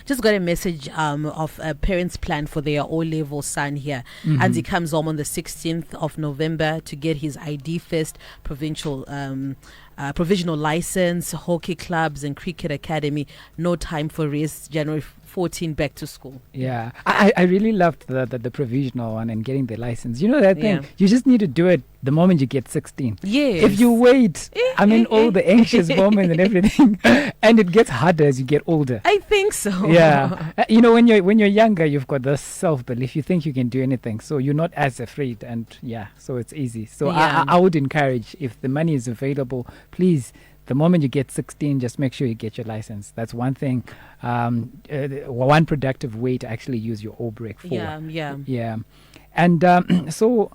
just got a message of a parent's plan for their O-level son here. And he comes home on the 16th of November to get his ID first, provincial provisional license, hockey clubs and cricket academy. No time for rest. January 14 back to school. Yeah, I really loved the provisional one and getting the license. You know that thing, you just need to do it the moment you get 16. Yes. If you wait, all the anxious moments and everything, and it gets harder as you get older. I think so. Yeah. When you're younger, you've got this self-belief. You think you can do anything, so you're not as afraid, and so it's easy. So I would encourage, if the money is available, please, the moment you get 16, just make sure you get your license. That's one thing, one productive way to actually use your O-Break for. Yeah. And so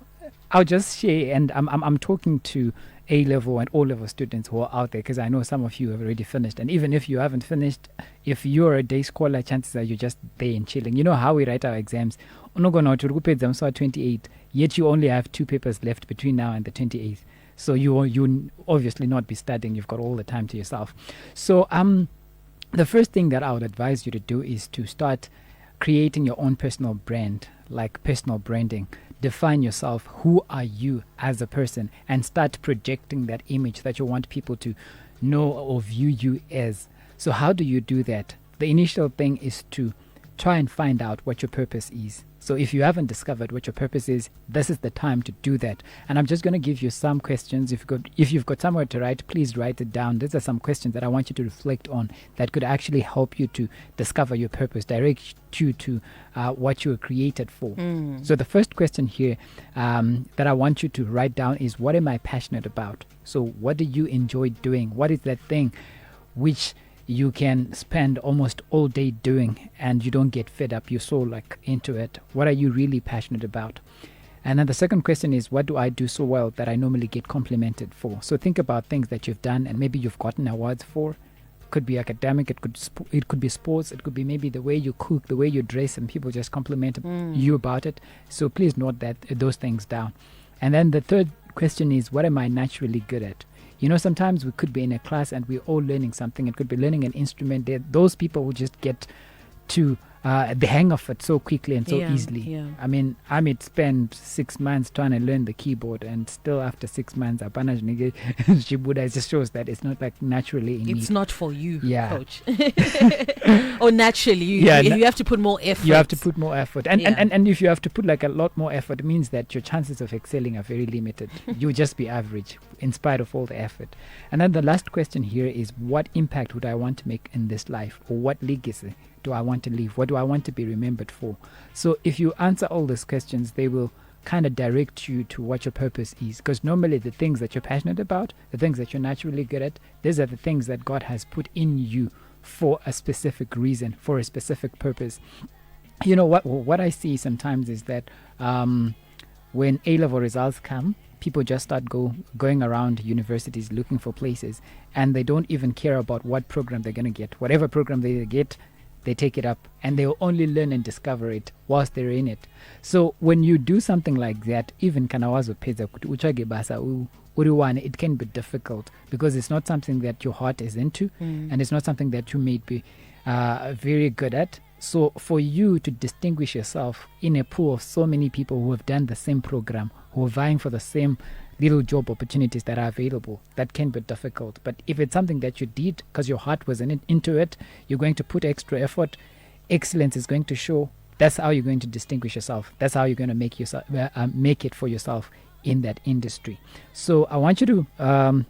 I'll just share, and I'm talking to A-level and O-level students who are out there, because I know some of you have already finished. And even if you haven't finished, if you're a day scholar, chances are you're just there and chilling. You know how we write our exams. 28, yet you only have 2 papers left between now and the 28th. So you obviously not be studying. You've got all the time to yourself. So the first thing that I would advise you to do is to start creating your own personal brand, like personal branding. Define yourself. Who are you as a person? And start projecting that image that you want people to know or view you as. So how do you do that? The initial thing is to try and find out what your purpose is. So if you haven't discovered what your purpose is, this is the time to do that. And I'm just going to give you some questions. If you've got somewhere to write, please write it down. These are some questions that I want you to reflect on that could actually help you to discover your purpose, direct you to what you were created for. So the first question here that I want you to write down is, what am I passionate about? So what do you enjoy doing? What is that thing which you can spend almost all day doing and you don't get fed up? You're so into it. What are you really passionate about? And then the second question is, what do I do so well that I normally get complimented for? So think about things that you've done and maybe you've gotten awards for. It could be academic, it could be sports, it could be maybe the way you cook, the way you dress, and people just compliment you about it. So please note those things down. And then the third question is, what am I naturally good at? Sometimes we could be in a class and we're all learning something. It could be learning an instrument. Those people will just get to the hang of it so quickly and so easily. Yeah. I mean, I might spend 6 months trying to learn the keyboard, and still after 6 months, it just shows that it's not naturally in me. It's not for you, Coach. Or naturally, you have to put more effort. You have to put more effort. And if you have to put a lot more effort, it means that your chances of excelling are very limited. You'll just be average in spite of all the effort. And then the last question here is, what impact would I want to make in this life? Or what legacy do I want to leave? What do I want to be remembered for? So if you answer all these questions, they will kind of direct you to what your purpose is. Because normally the things that you're passionate about, the things that you're naturally good at, these are the things that God has put in you for a specific reason, for a specific purpose. What I see sometimes is that when A-level results come, people just start going around universities looking for places, and they don't even care about what program they're going to get. Whatever program they get, they take it up, and they will only learn and discover it whilst they're in it. So when you do something like that, even kanawazo peza uchage basa uriwane, it can be difficult because it's not something that your heart is into, and it's not something that you may be very good at. So for you to distinguish yourself in a pool of so many people who have done the same program, who are vying for the same little job opportunities that are available, that can be difficult. But if it's something that you did because your heart was into it, you're going to put extra effort, excellence is going to show. That's how you're going to distinguish yourself. That's how you're going to make it for yourself in that industry. So I want you to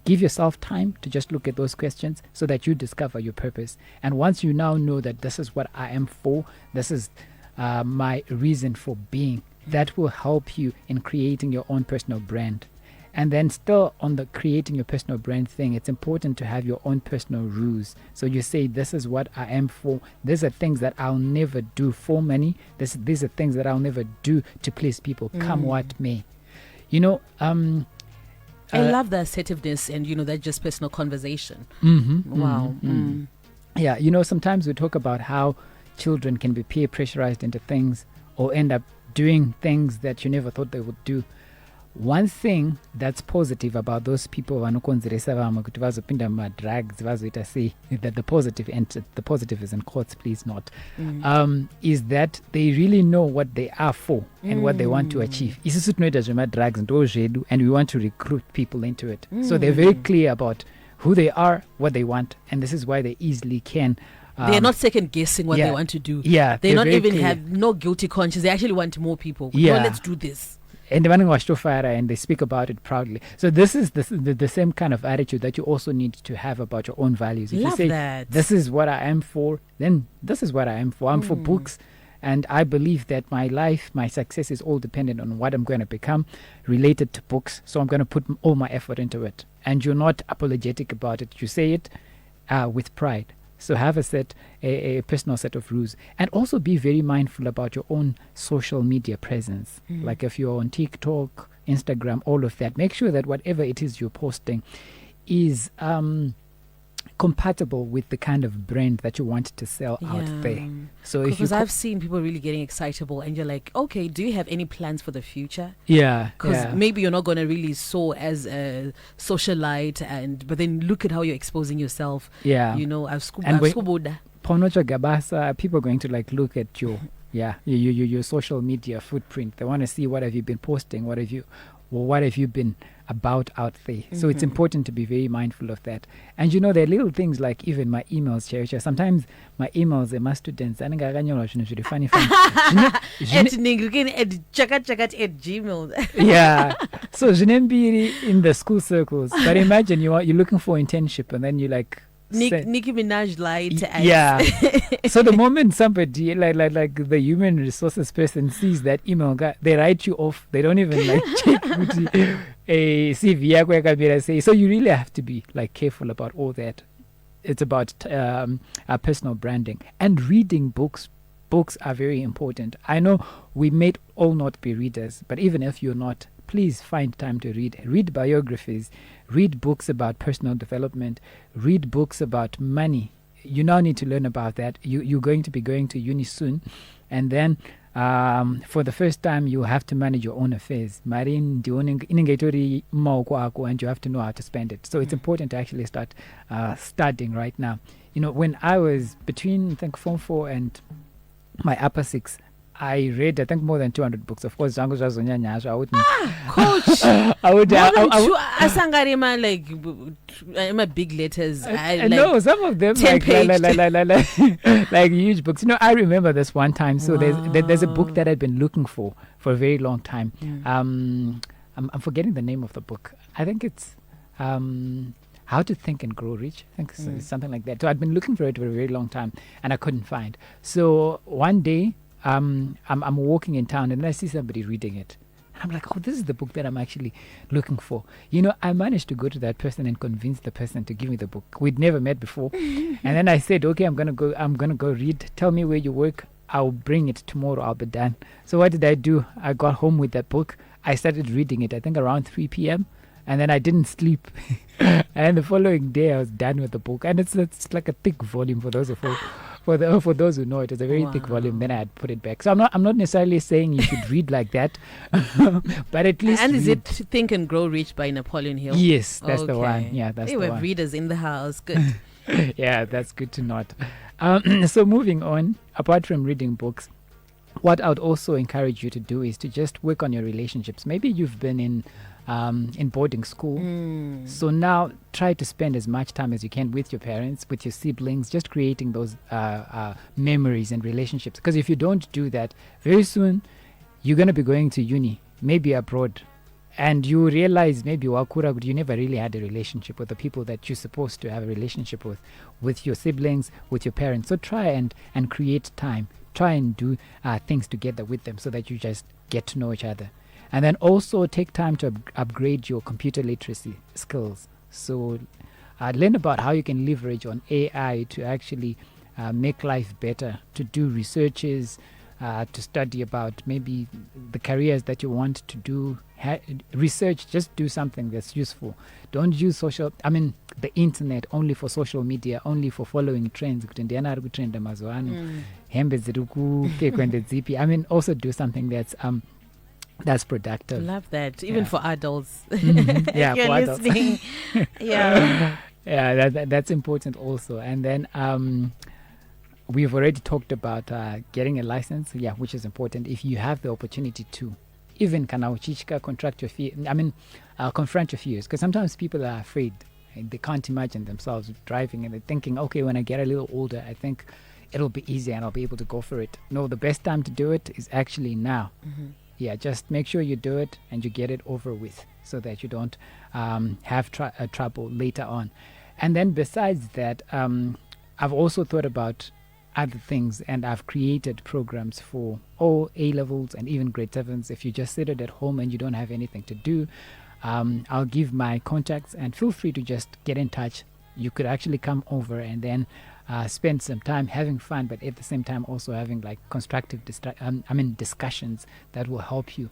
give yourself time to just look at those questions so that you discover your purpose. And once you now know that this is what I am for, this is my reason for being, that will help you in creating your own personal brand. And then still on the creating your personal brand thing, it's important to have your own personal rules. So you say, this is what I am for. These are things that I'll never do for money. These are things that I'll never do to please people, come what may. I love the assertiveness and, that just personal conversation. Wow. Yeah, sometimes we talk about how children can be peer pressurized into things or end up doing things that you never thought they would do. one thing that's positive about those people vanokonzeresa vamwe kuti vazopinda mumadrugs vazoita sei, that the positive, and the positive is in quotes, please not, is that they really know what they are for and what they want to achieve. Isusu tinoita zvemadrugs ndo zvedu, and we want to recruit people into it. So they're very clear about who they are, what they want, and this is why they easily can. They're not second guessing what they want to do. Yeah, they're not even clear. have no guilty conscience. They actually want more people. Yeah. No, let's do this. And they speak about it proudly. So this is the same kind of attitude that you also need to have about your own values. If Love you say, that. this is what I am for, then this is what I am for. I'm for books. And I believe that my life, my success is all dependent on what I'm going to become related to books. So I'm going to put all my effort into it. And you're not apologetic about it. You say it with pride. So have a personal set of rules, and also be very mindful about your own social media presence. Like if you're on TikTok, Instagram, all of that, make sure that whatever it is you're posting is compatible with the kind of brand that you want to sell out there. So if because I've seen people really getting excitable, and you're like, okay, do you have any plans for the future? Yeah, because maybe you're not going to really soar as a socialite, but then look at how you're exposing yourself. Yeah, you know, people are going to like look at your your social media footprint. They want to see, what have you been posting, what have you been about out there. So it's important to be very mindful of that. And you know, there are little things like even my emails, Cherisha. Sometimes my emails, my students, funny at Gmail. Yeah. So in the school circles. But imagine you're looking for internship, and then you like Nicki Minaj lied to us. Yeah. So the moment somebody like the human resources person sees that email, they write you off. They don't even like check a CV. So you really have to be like careful about all that. It's about personal branding and reading books. Books are very important. I know we may all not be readers, but even if you're not, please find time to read. Read biographies, read books about personal development, read books about money. You now need to learn about that. You're going to be going to uni soon, and then for the first time you have to manage your own affairs. And you have to know how to spend it. So it's important to actually start studying right now. You know, when I was between, I think, Form 4 and my upper 6, I read, I think, more than 200 books. Of course, Zango Jazonyanya, I wouldn't. Coach, I would. Asangarima, like, my big letters. No, some of them like huge books. You know, I remember this one time. So there's a book that I'd been looking for a very long time. I'm forgetting the name of the book. I think it's How to Think and Grow Rich. I think it's something like that. So I'd been looking for it for a very long time, and I couldn't find. So one day, I'm walking in town, and then I see somebody reading it. I'm like, oh, this is the book that I'm actually looking for. You know, I managed to go to that person and convince the person to give me the book. We'd never met before. And then I said, okay, I'm gonna go read. Tell me where you work. I'll bring it tomorrow. I'll be done. So what did I do? I got home with that book. I started reading it, I think around 3 p.m. And then I didn't sleep. And the following day I was done with the book. And it's like a thick volume for those who know it. It's a very thick volume. Then I had put it back. So I'm not necessarily saying you should read like that, but at least. And is it Think and Grow Rich by Napoleon Hill? Yes, that's the one. Yeah, that's the one. We have readers in the house. Good. Yeah, that's good to note. So moving on, apart from reading books, what I would also encourage you to do is to just work on your relationships. Maybe you've been in boarding school. So now try to spend as much time as you can with your parents, with your siblings, just creating those memories and relationships. Because if you don't do that, very soon you're going to be going to uni, maybe abroad, and you realize maybe you never really had a relationship with the people that you're supposed to have a relationship with your siblings, with your parents. So try and create time. Try and do things together with them so that you just get to know each other. And then also take time to upgrade your computer literacy skills. So learn about how you can leverage on AI to actually make life better, to do researches, to study about maybe the careers that you want to do. Research, just do something that's useful. Don't use the internet only for social media, only for following trends. Also do something that's that's productive. Love that. Even for adults. Mm-hmm. Yeah, You're for listening. Yeah. Yeah, that's important also. And then we've already talked about getting a license, which is important. If you have the opportunity to, even confront your fears, because sometimes people are afraid and they can't imagine themselves driving, and they're thinking, okay, when I get a little older, I think it'll be easier and I'll be able to go for it. No, the best time to do it is actually now. Mm-hmm. Yeah, just make sure you do it and you get it over with, so that you don't have trouble later on. And then besides that, I've also thought about other things, and I've created programs for all A-levels and even grade 7s. If you just sit at home and you don't have anything to do, I'll give my contacts, and feel free to just get in touch. You could actually come over and then spend some time having fun, but at the same time also having like constructive discussions that will help you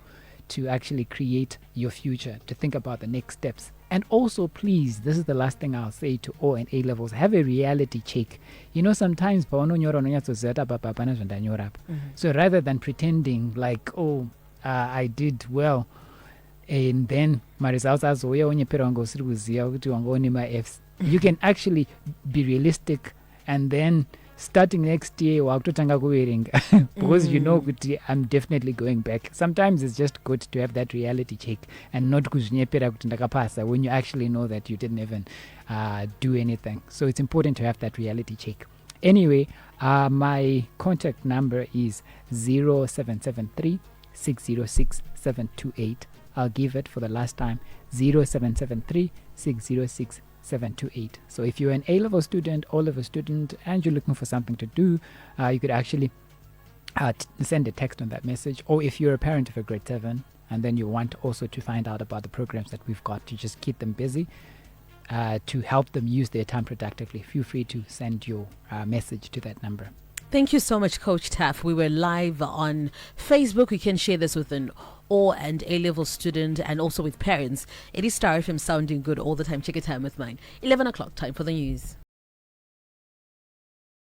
to actually create your future, to think about the next steps. And also, please, this is the last thing I'll say to O and A levels, have a reality check. Sometimes so rather than pretending like, I did well, and then my results are you can actually be realistic, and then starting next year because I'm definitely going back. Sometimes it's just good to have that reality check and not when you actually know that you didn't even do anything. So it's important to have that reality check. Anyway, my contact number is 0773 606 728. I'll give it for the last time, 0773 606 728. So if you're an A-level student, O-level student, and you're looking for something to do, you could actually send a text on that message. Or if you're a parent of a grade 7 and then you want also to find out about the programs that we've got to just keep them busy, to help them use their time productively, feel free to send your message to that number. Thank you so much, Coach Taf. We were live on Facebook. We can share this with an O and A-level student, and also with parents. It is Star FM, sounding good all the time. Check your time with mine. 11 o'clock, time for the news.